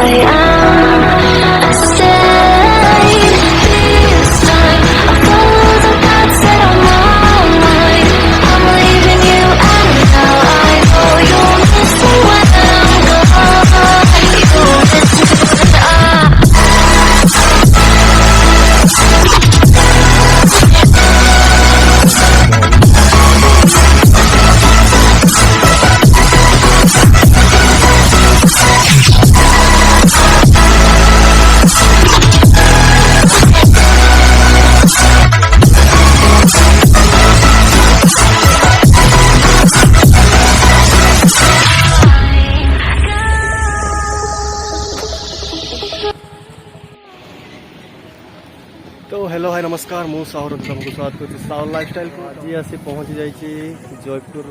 तो hello hi नमस्कार मु साहोरजत तुमको स्वागत करछि साहोल लाइफस्टाइल को। आज आसी पहुंची जाइछि जयपुर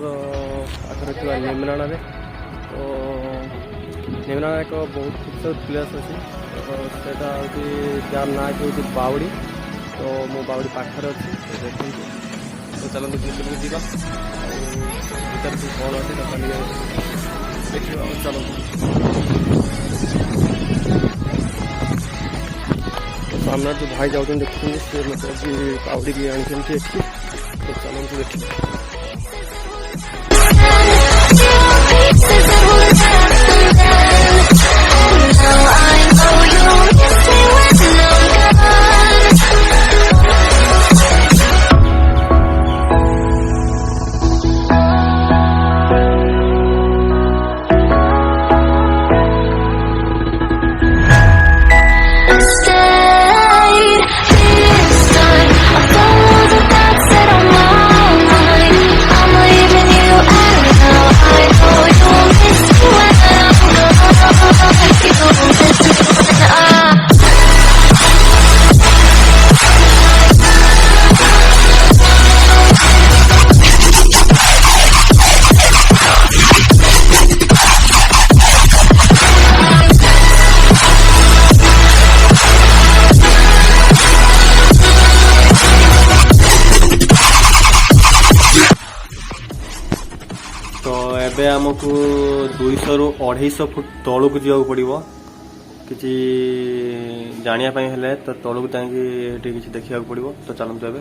पाखरे नेमराना रे। तो नेमराना एक बहुत खूबसूरत प्लेस अछि। तो सेटा होछि जार ना कि बावड़ी। तो मु बावड़ी पाखरे अछि देखि। तो चलो भीतर जीवा भीतर भी कौन अछि तो देखियो चलो। सामने जो भाई जाऊँ देखते से मतलब कि पावड़ी की आनी तो चलो देखिए। तो एबे हमको 200 ରୁ 250 फुट तलू को जाऊ पड़िबो किछि जानिया पई हेले। तो तलू को तांकी एठी किछि देखिया पड़िबो। तो चलम तो एबे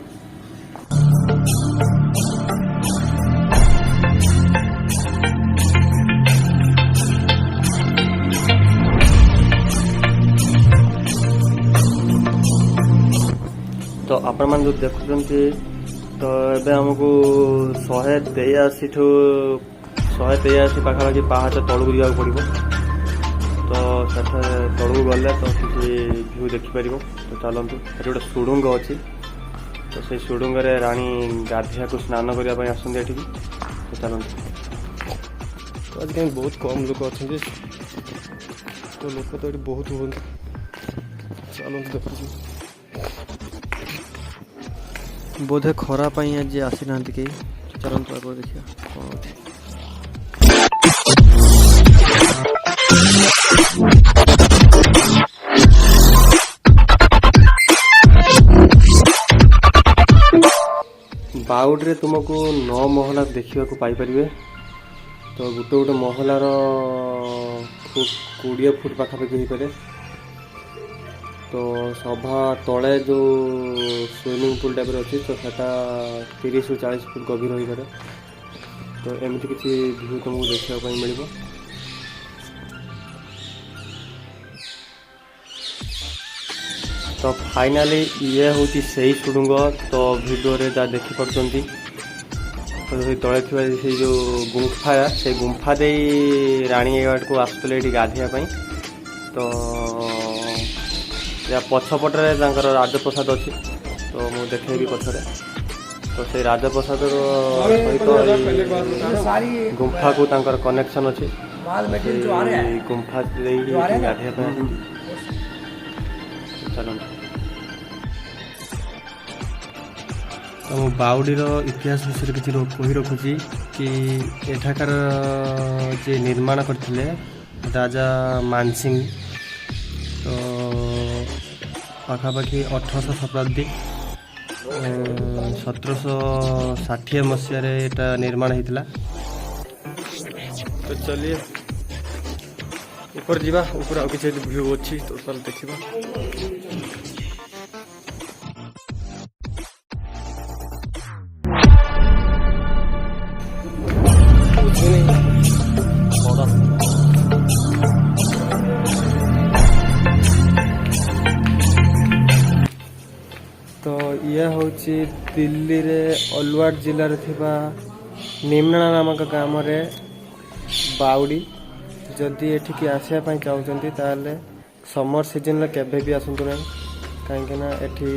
तो आपण मान जो देखुछंती। तो एबे हमको 183 पाखापाखि पाहाच तलू को जाऊ पड़िबो। तो सेठे तलू गले तो किसी व्यू देखिपर। तो चलतु ये गोटे सुड़ुंग अच्छी। तो से सुड़ुंग राणी गाधिया को स्नान करने आसते ये। तो चलतु तो आज कहीं बहुत कम लोक अच्छा। तो लोक तो ये बहुत हूँ। चलतु देखु बोधे खरा आज आसी ना कहीं। चलतु आगे देखिए कौन अच्छे। बाउड्रे तुमको 9 महला देखा पाई परिबे। तो गोटे गोटे महलार 20 फुट पाखापाखि हो पारे। तो सभा तले जो स्विमिंग पूल टाइप अच्छी तो सेटा 30 ରୁ 40 फुट गभीर हो पारे। तो एमती किसी व्यू तुमको देखा मिल। तो फाइनाली ये हूँ से सुड़ुंग। तो वीडियो रे जा देखी पार्टी। तो तले थी से जो गुंफा से गुंफा दे राणी एवार्ड को आसुले गाधिया। तो या पछपटे राजप्रसाद अच्छी। तो मुझे देखेबी पछरे। तो से राजप्रसाद सहित गुंफा को तांकर कनेक्शन अच्छी। गुंफा गाधिया। चलो तो बाउडी इतिहास विषय किसी कही रखुची कि एठाकार जे निर्माण करथिले राजा मानसिंह। तो पाखापाखि 1800 शताब्दी 1760 मसीह एटा निर्माण होता। तो चलिए ऊपर जीवा ऊपर आउ किसी व्यू अच्छी तो चल देखा तो यह हूँ दिल्ली रे अलवार जिले नीमराणा नामक ग्राम बावड़ी जदि एठिकी आसापी चाहते ताले समर सीजन में केवे भी आसतु ना कहीं एठी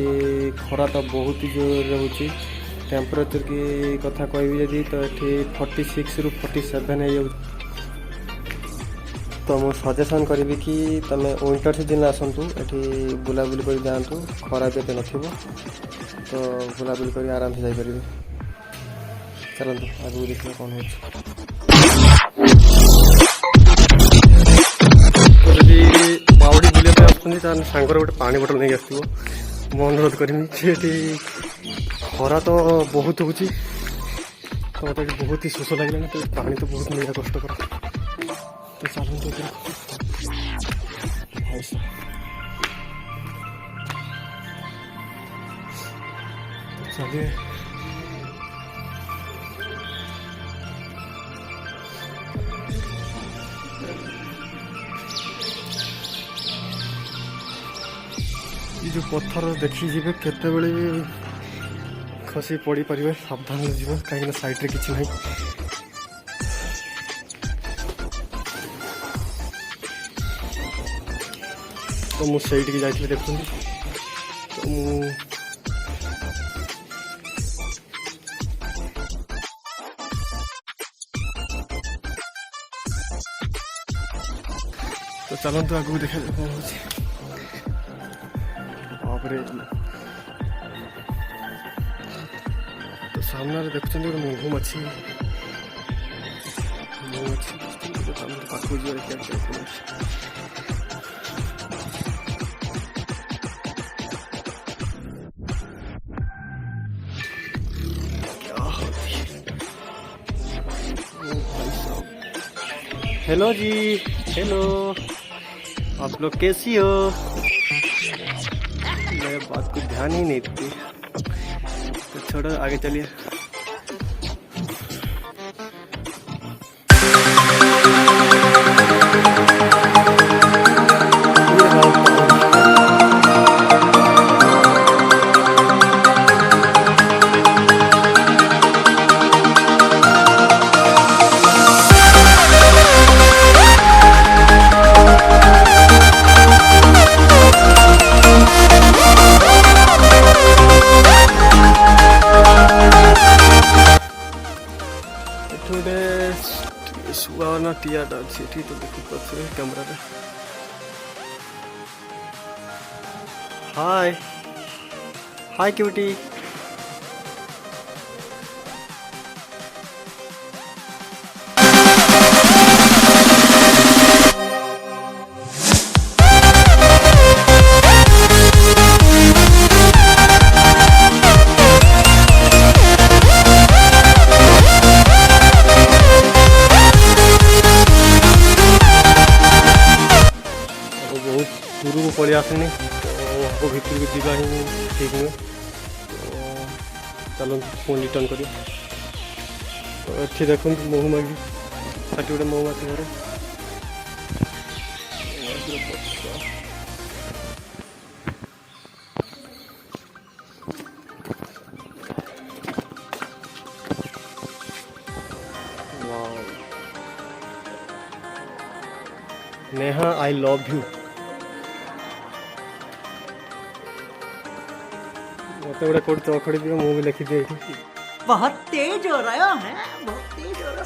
खरा तो बहुत ही जोर रोचे टेम्परेचर की कथा कहबी जदि तो एठी 46 रु 47 है तो मुझे सजेसन करी कि तुम विंटर सीजन आसतु एठी बुलाबुली कर जातु खरा भी एत न तो बुलाबुली कर आराम से जापर चलते आगे देखिए कौन हो बावड़ी बुलाया आसते सांगर गोटे पानी बोतल नहीं आसो मैं अनुरोध करी खरा तो बहुत हो तो मत बहुत ही शोष लगे तो पानी तो बहुत मिलना कष्टकर तो चलते चलिए ये जो पत्थर देखी जी केते बड़े खसी पड़ी पारे सावधान जीव कहीं साइड किसी ना तो मुझे जाइए देखुं तो तो चलते आगू देखा कौन हो तो सामने देखुं गोटे महुमाछी पाखु हेलो जी हेलो आप लोग कैसी हो मेरे बात को ध्यान ही नहीं देती तो छोड़ो आगे चलिए टीया अच्छी तो देखी पारे कैमरा हाय हाय क्यूटी पलि आसनी तो भितर को जीवा ही ठीक नुहे तो चलो पुणी रिटर्न कर तो ये देखो महुमाछी साथी गोटे महुमाछी घर नेहा आई लव यू मत गोटे कौट चौखड़ी दियो मुझे भी लिखी दिए बहुत तेज हो रहा है बहुत तेज हो रहा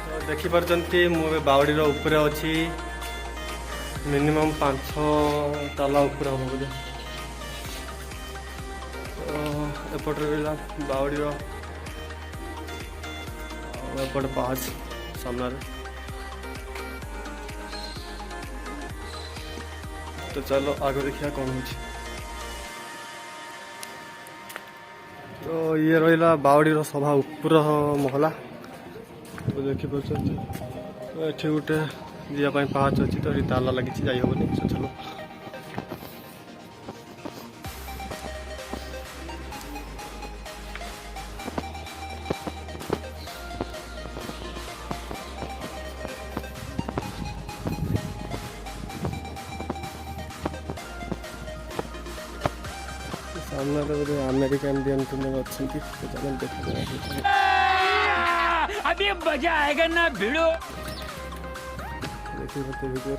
तो देखी पार्टी मुझे बावड़ी ऊपर अच्छी मिनिमम 5-6 ताला ऊपर हम बोले तो एपटे रहा बावड़ी एपटे पाँच सामने तो चलो आगे देखिए कौन हो तो ये रहा बावड़ी सभा उपर महला देखिपुर ये गोटे जावाई पाहाच अच्छी तो ये ताला लगी जाइबनी तो चलो सामने बोधे अमेरिका इंडियन तुम अच्छी देखा अभी मजा आएगा ना भिड़ो। देखिए वीडियो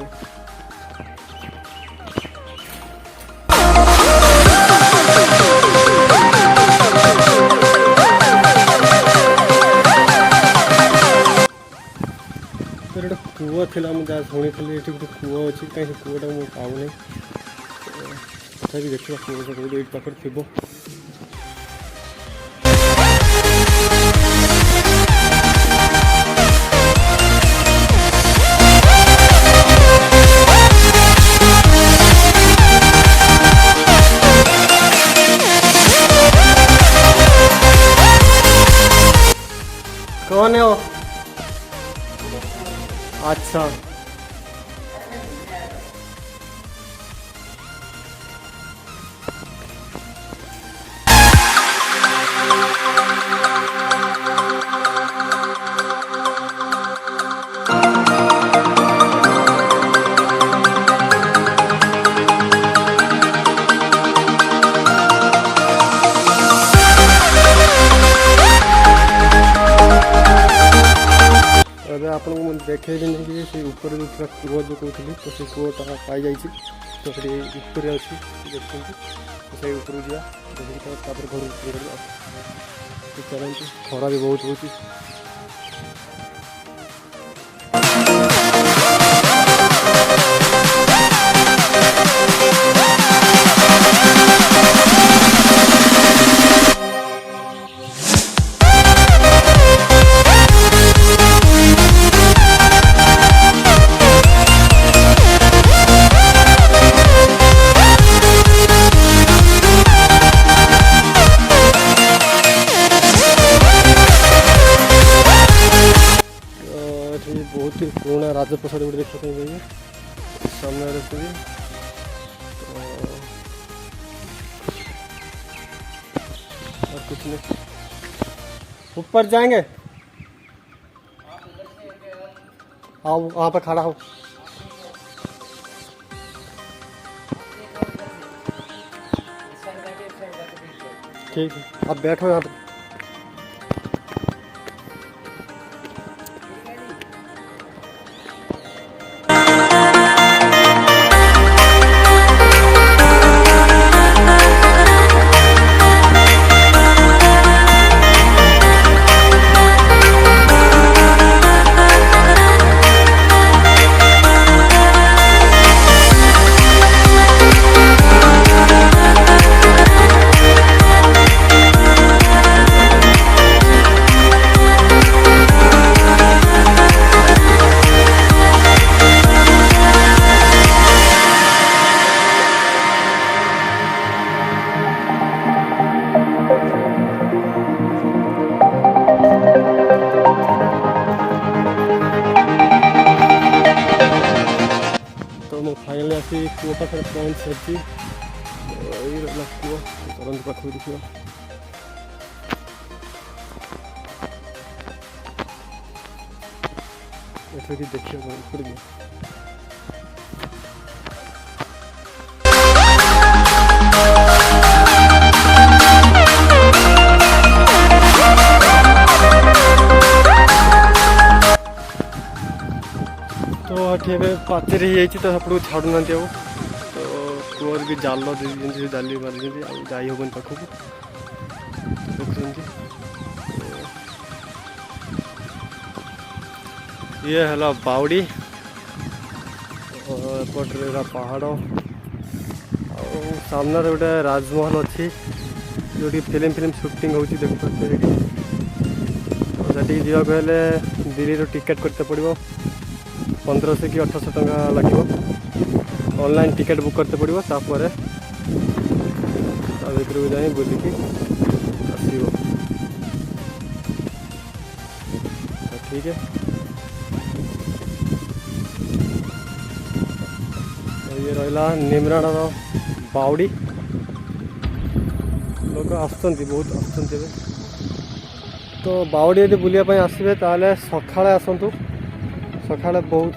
गोटे कूଅ था मुझे शुणी ये गोटे कूଅ अच्छी कहीं कूटा मुझे पाऊनी तथा देखा कूଅ ये पाखे थी कौन है वो? अच्छा आपको देखे कि से ऊपर जो कूଅ जो कहती तो से कूटा पाई जाइए तो फिर ऊपर अच्छी देखते तो से ऊपर जा देखिए घर चलती खरा भी बहुत होती बहुत ही पुराना राजप्रसाद गोटे देखा मिले सामने रखी और कुछ नहीं ऊपर जाएंगे आओ वहाँ पर खड़ा हो ठीक है आप बैठो यहाँ पर फाइनली आसी कूआ पाखे पहुँच सारी ये रहा कूआ तुरंत पाखक देखिए एठे कि देखिए ऊपर भी तो ये पाचेरी हो तो आपको छाड़ू ना तो कूअर भी जाल दे जाली मारी जाई हेन पाखक देखुं ये है बावड़ी एपटे पहाड़ सामने गोटे राजमहल अच्छी जो फिल्म शूटिंग होती देखते जावाक दिल्ली टिकेट करते पड़ो 1500 कि 1800 टंका लगे ऑनलाइन टिकेट बुक करते पड़ो तापर भितर जाए बुलिकी मिलिबो। तो ठीक है, ये रहा नीमराण बावड़ी। लोक आसुचंती, बहुत आसुचंती ଏବେ। तो बावड़ी यदि बुलिया आसबे ताले सकाळे आसंतु, सकाळे बहुत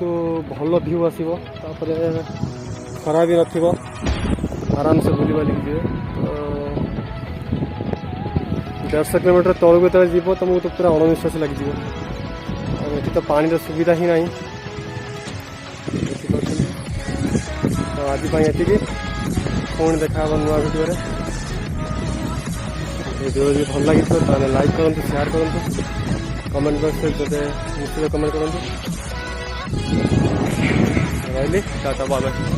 भल व्यू आसीबो, तापरे खरा भी नथिबो, आराम से बुली बाली जिवे। तो 150 किलोमीटर तलू जो जीव तुमको तो पूरा अणनिश्वास लगे। और ये तो पानी सुविधा ही नहीं। तो आज ये पुणी देखा नुआ भिडियो। भिडियो भी भल लगी तो लाइक करूँ, शेयर करूँ, कमेंट बॉक्स में निश्चित कमेंट करूँ। रही टाटा बाय बाय।